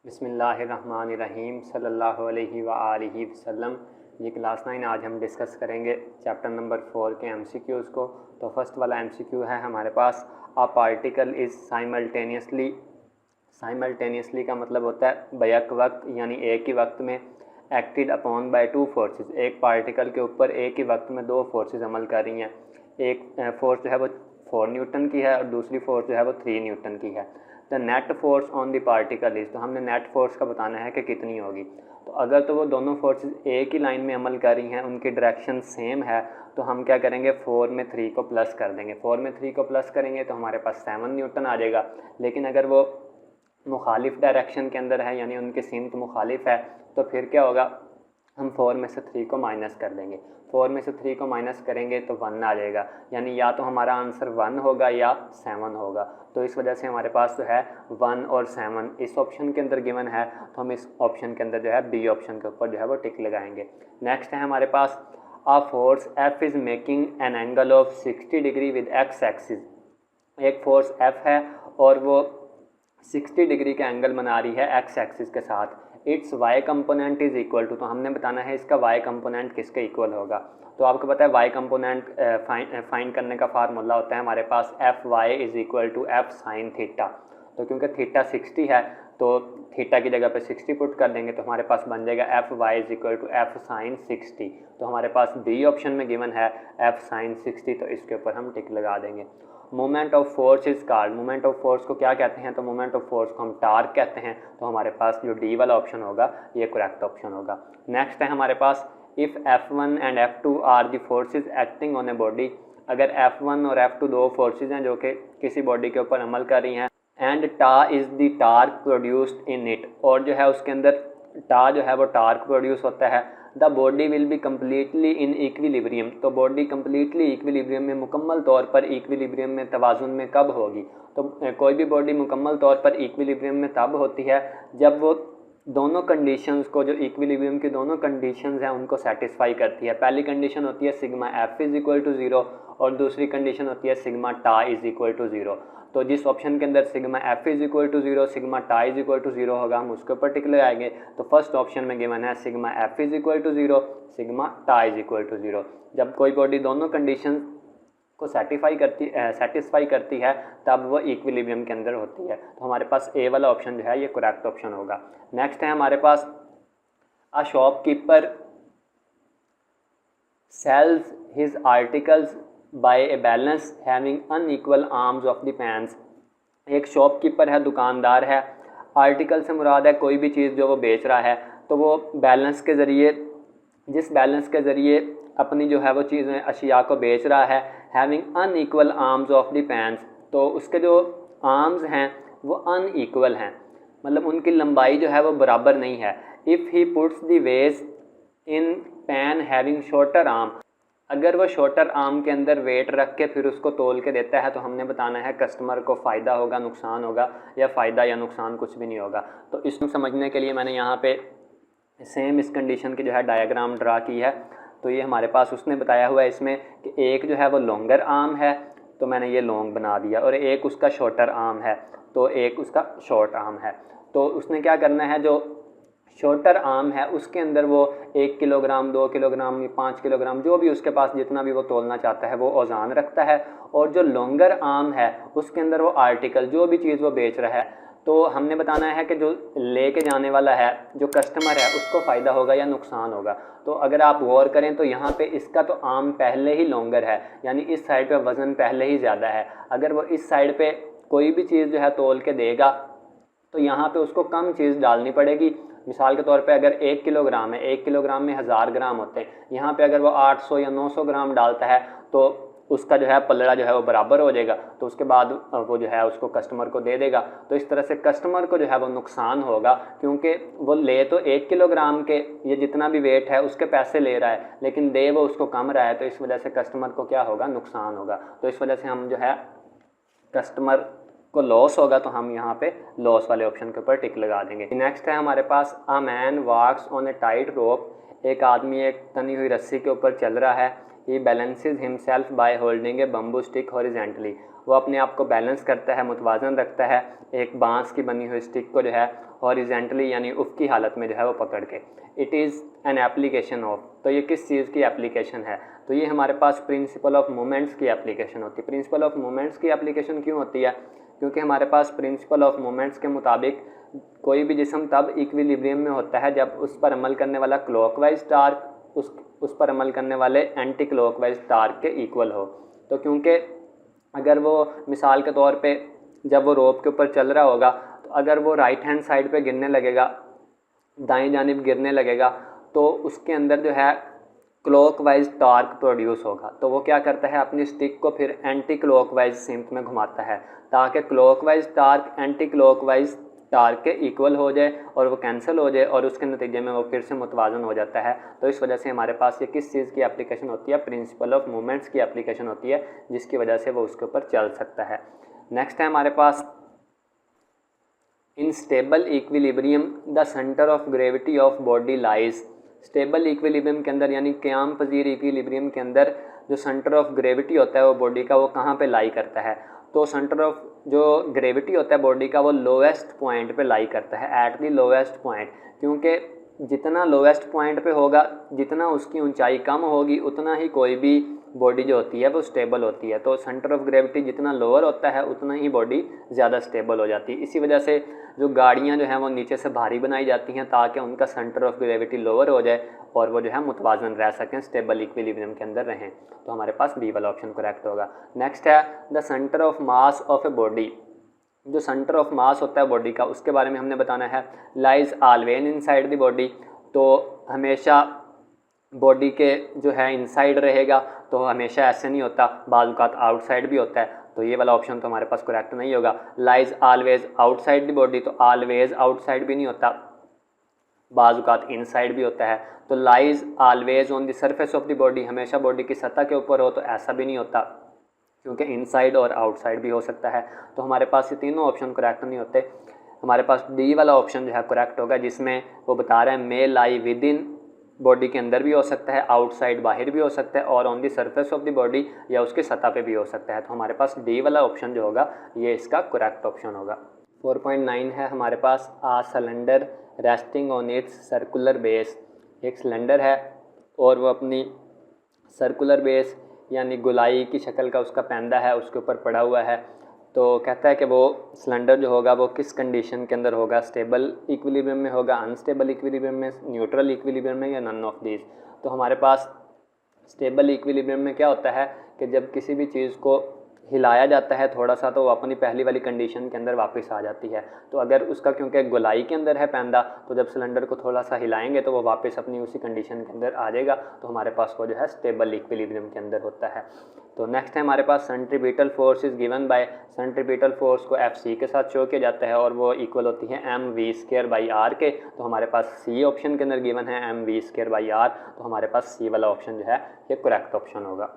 बिस्मिल्लाहिर्रहमानिर्रहीम सल्लल्लाहु अलैहि व आलिहि वसल्लम। ये क्लास 9 आज हम डिस्कस करेंगे चैप्टर नंबर 4 के एमसीक्यूज़ को। तो फर्स्ट वाला एमसीक्यू है हमारे पास, अ पार्टिकल इज़ साइमल्टेनियसली का मतलब होता है बैक वक्त, यानी एक ही वक्त में acted upon by two forces. एक पार्टिकल के ऊपर एक ही वक्त में दो फोर्सेस अमल कर रही हैं। एक फोर्स जो है वो 4 न्यूटन की है और दूसरी फोर्स जो है वो 3 न्यूटन की है। The net force on the particle is, तो हमने नेट फोर्स का बताना है कि कितनी होगी। तो अगर तो वो दोनों फोर्सेस एक ही लाइन में अमल कर रही हैं, उनकी डायरेक्शन सेम है, तो हम क्या करेंगे, 4 में 3 को प्लस कर देंगे। 4 में 3 को प्लस करेंगे तो हमारे पास 7 न्यूटन आ जाएगा। लेकिन अगर वो मुखालिफ डायरेक्शन के अंदर है, यानी उनकी सिमत मुखालिफ है, तो फिर क्या होगा, हम 4 में से 3 को माइनस कर देंगे। 4 में से 3 को माइनस करेंगे तो 1 आ जाएगा, यानी या तो हमारा आंसर 1 होगा या 7 होगा। तो इस वजह से हमारे पास जो है 1 और 7 इस ऑप्शन के अंदर गिवन है, तो हम इस ऑप्शन के अंदर जो है बी ऑप्शन के ऊपर जो है वो टिक लगाएंगे। नेक्स्ट है हमारे पास, a force F is making an angle of 60 degree with X axis. एक फोर्स एफ है और वो 60 डिग्री का एंगल बना रही है एक्स एक्सिस के साथ। It's Y component is equal to, तो हमने बताना है इसका वाई कंपोनेंट किसके इक्वल होगा। तो आपको पता है वाई कंपोनेंट फाइंड करने का फार्मूला होता है हमारे पास, F Y is equal to F sine theta. तो क्योंकि थीटा 60 है तो थीटा की जगह पे 60 पुट कर देंगे, तो हमारे पास बन जाएगा F Y is equal to F sine 60। तो हमारे पास बी ऑप्शन में गिवन है एफ साइन 60, तो इसके ऊपर हम टिक लगा देंगे। Moment of force is called, moment of force को क्या कहते हैं, तो मोमेंट ऑफ फोर्स को हम टार्क कहते हैं। तो हमारे पास जो डी वाला ऑप्शन होगा ये करेक्ट ऑप्शन होगा। नेक्स्ट है हमारे पास, if F1 and F2 are the forces acting on a body. अगर F1 और F2 दो फोर्सेज हैं जो कि किसी बॉडी के ऊपर अमल कर रही हैं, एंड टा is the torque produced in it, और जो है उसके अंदर टा जो है वो टार्क प्रोड्यूस होता है, the body will be completely in equilibrium. तो बॉडी कम्प्लीटली इक्विलिब्रियम में, मुकम्मल तौर पर इक्विलिब्रियम में, तवाज़ुन में कब होगी। तो कोई भी बॉडी मुकम्मल तौर पर इक्विलिब्रियम में तब होती है जब वो दोनों कंडीशंस को, जो इक्विलिब्रियम की दोनों कंडीशंस हैं उनको सेटिस्फाई करती है। पहली कंडीशन होती है sigma F is equal to 0 और दूसरी कंडीशन होती है sigma tau is equal to 0। तो जिस ऑप्शन के अंदर sigma F is equal to 0, sigma tau is equal to 0 होगा, हम उसके ऊपर टिक लगाएंगे। तो फर्स्ट ऑप्शन में गिवन है sigma F is equal to 0, sigma tau is equal to 0। जब कोई बॉडी दोनों कंडीशन को सेटिस्फाई करती है तब वो इक्विलिब्रियम के अंदर होती है। तो हमारे पास ए वाला ऑप्शन जो है ये करेक्ट ऑप्शन होगा। नेक्स्ट है हमारे पास, a shopkeeper sells his articles by a balance having unequal arms of the pans. एक शॉपकीपर है, दुकानदार है, आर्टिकल से मुराद है कोई भी चीज़ जो वो बेच रहा है, तो वो बैलेंस के ज़रिए, जिस बैलेंस के ज़रिए अपनी जो है वो चीज़ें अशिया को बेच रहा है, having unequal arms of the pans, तो उसके जो आर्म्स हैं वो अनइक्वल हैं, मतलब उनकी लंबाई जो है वो बराबर नहीं है। If he puts the weight in pan having shorter arm, अगर वो शॉर्टर आर्म के अंदर वेट रख के फिर उसको तोल के देता है, तो हमने बताना है कस्टमर को फ़ायदा होगा, नुकसान होगा, या फ़ायदा या नुकसान कुछ भी नहीं होगा। तो इसको समझने के लिए मैंने यहाँ पे सेम इस कंडीशन की जो है डायग्राम ड्रा की है। तो ये हमारे पास उसने बताया हुआ है इसमें कि एक जो है वो लॉन्गर आर्म है, तो मैंने ये लॉन्ग बना दिया, और एक उसका शॉर्टर आर्म है, तो एक उसका शॉर्ट आर्म है। तो उसने क्या करना है, जो शॉर्टर आर्म है उसके अंदर वो 1 किलोग्राम, 2 किलोग्राम, 5 किलोग्राम, जो भी उसके पास जितना भी वो तोलना चाहता है वो औज़ान रखता है, और जो लॉन्गर आर्म है उसके अंदर वो आर्टिकल, जो भी चीज़ वो बेच रहा है। तो हमने बताना है कि जो लेके जाने वाला है, जो कस्टमर है, उसको फ़ायदा होगा या नुकसान होगा। तो अगर आप गौर करें तो यहाँ पे इसका तो आर्म पहले ही लॉन्गर है, यानी इस साइड पे वज़न पहले ही ज़्यादा है। अगर वो इस साइड पे कोई भी चीज़ जो है तोल के देगा तो यहाँ पे उसको कम चीज़ डालनी पड़ेगी। मिसाल के तौर पे अगर 1 किलोग्राम है, 1 किलोग्राम में 1000 ग्राम होते हैं, यहाँ पे अगर वो 800 या 900 ग्राम डालता है तो उसका जो है पलड़ा जो है वो बराबर हो जाएगा। तो उसके बाद वो जो है उसको कस्टमर को दे देगा। तो इस तरह से कस्टमर को जो है वो नुकसान होगा, क्योंकि वो ले तो 1 किलोग्राम के, ये जितना भी वेट है उसके पैसे ले रहा है, लेकिन दे वो उसको कम रहा है, तो इस वजह से कस्टमर को क्या होगा, नुकसान होगा। तो इस वजह से हम जो है कस्टमर को लॉस होगा, तो हम यहाँ पे लॉस वाले ऑप्शन के ऊपर टिक लगा देंगे। नेक्स्ट है हमारे पास, a man walks on a tight rope. एक आदमी एक तनी हुई रस्सी के ऊपर चल रहा है। He balances himself by holding a bamboo stick horizontally, वो अपने आप को बैलेंस करता है, मुतवाज़न रखता है एक बांस की बनी हुई स्टिक को जो है हॉरिजेंटली यानी उफ़क़ी हालत में जो है वो पकड़ के। It is an application of, तो ये किस चीज़ की एप्लीकेशन है? तो ये हमारे पास प्रिंसिपल ऑफ मोमेंट्स की एप्लीकेशन होती है। प्रिंसिपल ऑफ मोमेंट्स की एप्लीकेशन क्यों होती है? क्योंकि हमारे पास प्रिंसिपल ऑफ मोमेंट्स के मुताबिक कोई भी जिस्म तब इक्विलिब्रियम में होता है जब उस पर अमल करने वाला क्लॉकवाइज टार्क उस पर अमल करने वाले एंटी क्लॉकवाइज टार्क के इक्वल हो। तो क्योंकि अगर वो मिसाल के तौर पे जब वो रोप के ऊपर चल रहा होगा तो अगर वो राइट हैंड साइड पे गिरने लगेगा, दाएं जानिब गिरने लगेगा, तो उसके अंदर जो है क्लॉकवाइज टार्क प्रोड्यूस होगा। तो वो क्या करता है, अपनी स्टिक को फिर एंटी क्लॉकवाइज सिम्त में घुमाता है ताकि clockwise torque anti clockwise torque के इक्वल हो जाए और वो कैंसिल हो जाए और उसके नतीजे में वो फिर से मुतवाज़न हो जाता है। तो इस वजह से हमारे पास ये किस चीज़ की एप्लीकेशन होती है? प्रिंसिपल ऑफ मोमेंट्स की एप्लीकेशन होती है, जिसकी वजह से वो उसके ऊपर चल सकता है। नेक्स्ट है हमारे पास in stable equilibrium the centre of gravity of body lies. Stable equilibrium के अंदर यानी क़याम पजीर इक्विलिब्रियम के अंदर जो सेंटर ऑफ ग्रेविटी होता है वो बॉडी का, वो कहाँ पे लाई करता है? तो सेंटर ऑफ जो ग्रेविटी होता है बॉडी का वो लोएस्ट पॉइंट पे लाई करता है, एट दी लोएस्ट पॉइंट। क्योंकि जितना लोएस्ट पॉइंट पे होगा, जितना उसकी ऊंचाई कम होगी, उतना ही कोई भी बॉडी जो होती है वो स्टेबल होती है। तो सेंटर ऑफ ग्रेविटी जितना लोअर होता है उतना ही बॉडी ज़्यादा स्टेबल हो जाती है। इसी वजह से जो गाड़ियाँ जो हैं वो नीचे से भारी बनाई जाती हैं ताकि उनका सेंटर ऑफ ग्रेविटी लोअर हो जाए और वो जो है मुतवाज़न रह सकें, स्टेबल इक्विलिब्रियम के अंदर रहें। तो हमारे पास बी वाला ऑप्शन करेक्ट होगा। नेक्स्ट है the centre of mass of a body. जो सेंटर ऑफ मास होता है बॉडी का, उसके बारे में हमने बताना है। Lies always inside the body, तो हमेशा बॉडी के जो है इनसाइड रहेगा, तो हमेशा ऐसे नहीं होता, बाज़ औक़ात आउटसाइड भी होता है। तो ये वाला ऑप्शन तो हमारे पास करेक्ट नहीं होगा। Lies always outside the body, तो ऑलवेज आउटसाइड भी नहीं होता, बाज़ औक़ात इनसाइड भी होता है। तो lies always on the surface of the body, हमेशा बॉडी की सतह के ऊपर हो, तो ऐसा भी नहीं होता क्योंकि इनसाइड और आउटसाइड भी हो सकता है। तो हमारे पास ये तीनों ऑप्शन करेक्ट नहीं होते। हमारे पास डी वाला ऑप्शन जो है करेक्ट होगा, जिसमें वो बता रहा है मे लाई विद इन, बॉडी के अंदर भी हो सकता है, आउटसाइड बाहर भी हो सकता है, और on the surface of the body या उसकी सतह पे भी हो सकता है। तो हमारे पास डी वाला ऑप्शन जो होगा ये इसका करेक्ट ऑप्शन होगा। 4.9 है हमारे पास a cylinder resting on its circular base. एक सिलेंडर है और वो अपनी सर्कुलर बेस यानी गोलाई की शक्ल का उसका पैंदा है, उसके ऊपर पड़ा हुआ है। तो कहता है कि वो सिलेंडर जो होगा वो किस कंडीशन के अंदर होगा, स्टेबल इक्विलिब्रियम में होगा, अनस्टेबल इक्विलिब्रियम में, न्यूट्रल इक्विलिब्रियम में, या नन ऑफ दीज। तो हमारे पास स्टेबल इक्विलिब्रियम में क्या होता है कि जब किसी भी चीज़ को हिलाया जाता है थोड़ा सा, तो वो अपनी पहली वाली कंडीशन के अंदर वापस आ जाती है। तो अगर उसका क्योंकि गोलाई के अंदर है पैंदा, तो जब सिलेंडर को थोड़ा सा हिलाएंगे तो वो वापस अपनी उसी कंडीशन के अंदर आ जाएगा। तो हमारे पास वो जो है स्टेबल इक्विलिब्रियम के अंदर होता है। तो नेक्स्ट है हमारे पास centripetal force is given by, centripetal force को FC के साथ शो किया जाता है और वो इक्वल होती है mv²/r के। तो हमारे पास C ऑप्शन के अंदर गिवन है mv²/r। तो हमारे पास C वाला ऑप्शन जो है ये करेक्ट ऑप्शन होगा।